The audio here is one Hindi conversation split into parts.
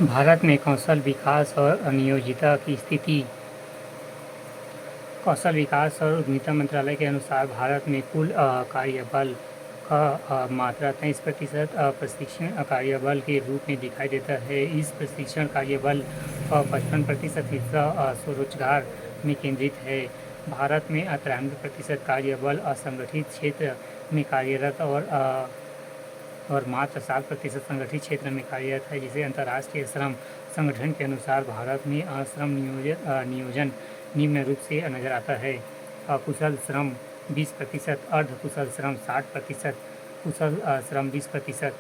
भारत में कौशल विकास और नियोजिता की स्थिति। कौशल विकास और उद्यमिता मंत्रालय के अनुसार भारत में कुल कार्यबल का मात्रा 23% प्रशिक्षण कार्यबल के रूप में दिखाई देता है। इस प्रशिक्षण कार्यबल का 55% हिस्सा स्वरोजगार में केंद्रित है। भारत में 93% कार्यबल असंगठित क्षेत्र में कार्यरत और मात्र 7% संगठित क्षेत्र में कार्यरत है। जिसे अंतर्राष्ट्रीय श्रम संगठन के अनुसार भारत में श्रम नियोजन निम्न रूप से नजर आता है। अकुशल श्रम 20%, अर्ध कुशल श्रम 60%, कुशल श्रम 20%।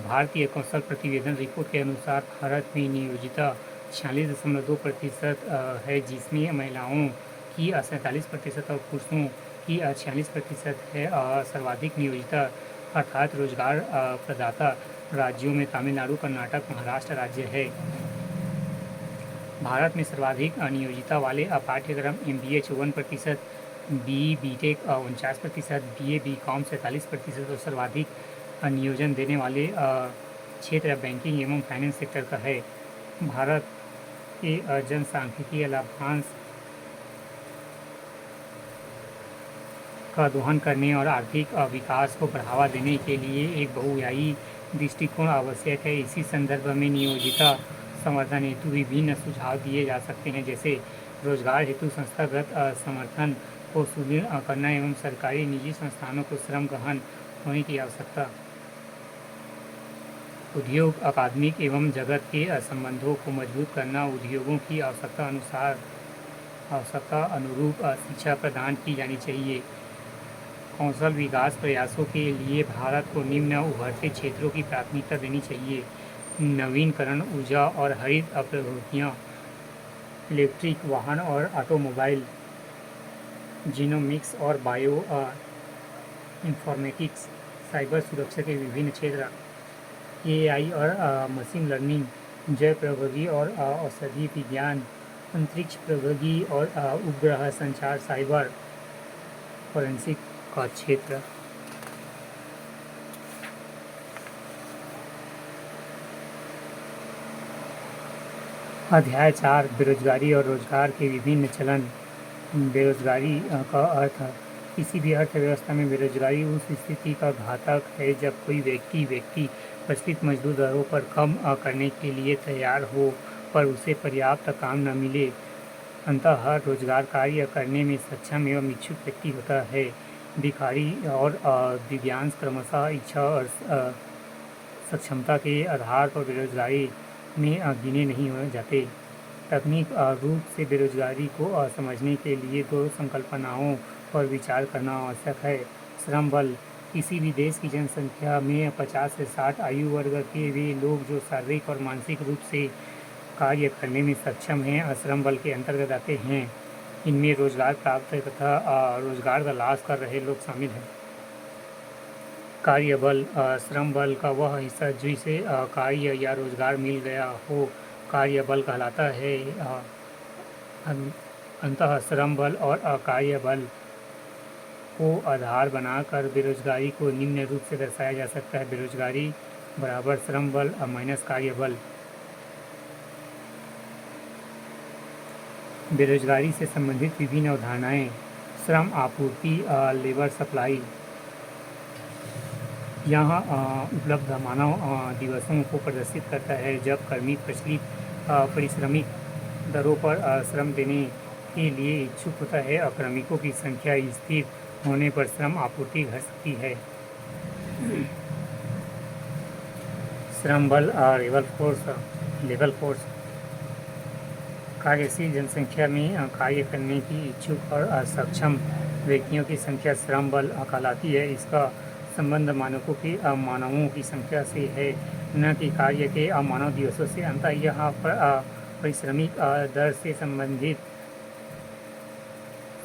भारतीय कौशल प्रतिवेदन रिपोर्ट के अनुसार भारत में नियोजिता 46.2% है, जिसमें महिलाओं की 47% और पुरुषों की 46% है। सर्वाधिक नियोजिता अर्थात रोजगार प्रदाता राज्यों में तमिलनाडु, कर्नाटक, महाराष्ट्र राज्य है। भारत में सर्वाधिक नियोजिता वाले पाठ्यक्रम MBA 54%, BE BTech 49%, BA BCom 47% और सर्वाधिक नियोजन देने वाले क्षेत्र बैंकिंग एवं फाइनेंस सेक्टर का है। भारत के जनसांख्यिकीय लाभांश का दोहन करने और आर्थिक विकास को बढ़ावा देने के लिए एक बहुआयामी दृष्टिकोण आवश्यक है। इसी संदर्भ में नियोजिता संवर्धन हेतु विभिन्न सुझाव दिए जा सकते हैं, जैसे रोजगार हेतु संस्थागत समर्थन को सुदृढ़ करना एवं सरकारी निजी संस्थानों को श्रम गहन होने की आवश्यकता। उद्योग, अकादमिक एवं जगत के संबंधों को मजबूत करना। उद्योगों की आवश्यकता अनुरूप शिक्षा प्रदान की जानी चाहिए। कौशल विकास प्रयासों के लिए भारत को निम्न उभरते क्षेत्रों की प्राथमिकता देनी चाहिए। नवीनकरण ऊर्जा और हरित प्रौद्योगिकियाँ, इलेक्ट्रिक वाहन और ऑटोमोबाइल, जीनोमिक्स और बायो इन्फॉर्मेटिक्स, साइबर सुरक्षा के विभिन्न क्षेत्र, AI और मशीन लर्निंग, जैव प्रौद्योगिकी और औषधि विज्ञान, अंतरिक्ष प्रौद्योगिकी और उपग्रह संचार, साइबर फोरेंसिक का क्षेत्र। अध्याय 4 बेरोजगारी और रोजगार के विभिन्न चलन। बेरोजगारी का अर्थ। किसी भी अर्थव्यवस्था में बेरोजगारी उस स्थिति का घातक है जब कोई व्यक्ति प्रचलित मजदूर दरों पर कम करने के लिए तैयार हो पर उसे पर्याप्त काम न मिले। अंततः रोजगार कार्य करने में सक्षम एवं इच्छुक व्यक्ति होता है। भिखारी और दिव्यांग क्रमशः इच्छा और सक्षमता के आधार पर बेरोजगारी में गिने नहीं हो जाते। तकनीक रूप से बेरोजगारी को समझने के लिए दो संकल्पनाओं पर विचार करना आवश्यक है। श्रम बल। किसी भी देश की जनसंख्या में 50 से 60 आयु वर्ग के वे लोग जो शारीरिक और मानसिक रूप से कार्य करने में सक्षम हैं श्रम बल के अंतर्गत आते हैं। इनमें रोजगार प्राप्त तथा रोजगार तलाश कर रहे लोग शामिल हैं। कार्यबल। श्रम बल का वह हिस्सा जिसे कार्य या रोजगार मिल गया हो कार्यबल कहलाता है। अंततः श्रम बल और कार्यबल को आधार बनाकर बेरोजगारी को निम्न रूप से दर्शाया जा सकता है। बेरोजगारी बराबर श्रम बल माइनस कार्यबल। बेरोजगारी से संबंधित विभिन्न अवधारणाएं। श्रम आपूर्ति, लेबर सप्लाई। यहाँ उपलब्ध मानव दिवसों को प्रदर्शित करता है जब कर्मी प्रचलित पारिश्रमिक दरों पर श्रम देने के लिए इच्छुक होता है और श्रमिकों की संख्या स्थिर होने पर श्रम आपूर्ति घट सकती है। श्रम बल लेबर फोर्स। कार्यशील जनसंख्या में कार्य करने की इच्छुक और सक्षम व्यक्तियों की संख्या श्रम बल कहलाती है। इसका संबंध मानवों की संख्या से है, न कि कार्य के मानव दिवसों से। अंततः यह पारिश्रमिक दर से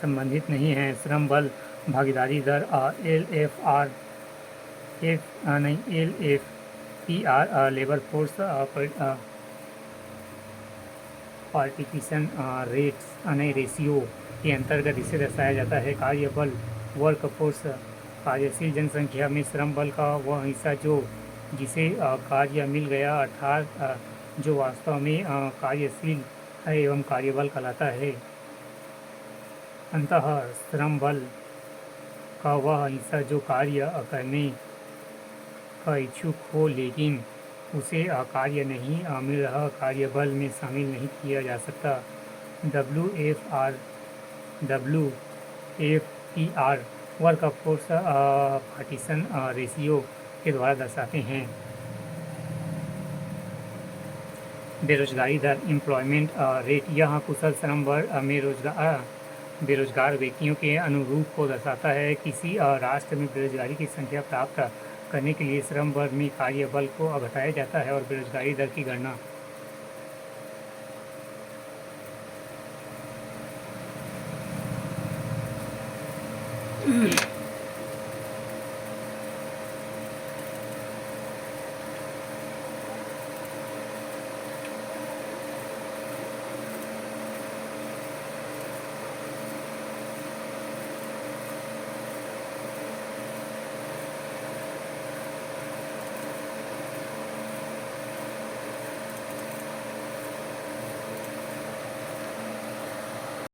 संबंधित नहीं है। श्रम बल भागीदारी दर LFPR labour force participation ratio के अंतर्गत इसे दर्शाया जाता है। कार्यबल वर्क फोर्स। कार्यशील जनसंख्या में श्रम बल का वह हिस्सा जो जिसे कार्य मिल गया, अर्थात जो वास्तव में कार्यशील है एवं कार्यबल कहलाता है। अंतः श्रम बल का वह हिस्सा जो कार्य करने का इच्छुक हो लेकिन उसे कार्य नहीं मिल रहा, कार्यबल में शामिल नहीं किया जा सकता। WFR वर्कफोर्स पार्टीशन रेशियो के द्वारा दर्शाते हैं। बेरोजगारी दर एम्प्लॉयमेंट रेट, यह कुशल श्रम वर्ग में बेरोजगार व्यक्तियों के अनुरूप को दर्शाता है। किसी राष्ट्र में बेरोजगारी की संख्या प्राप्त करने के लिए श्रम वर्ग में कार्य बल को घटाया जाता है और बेरोजगारी दर की गणना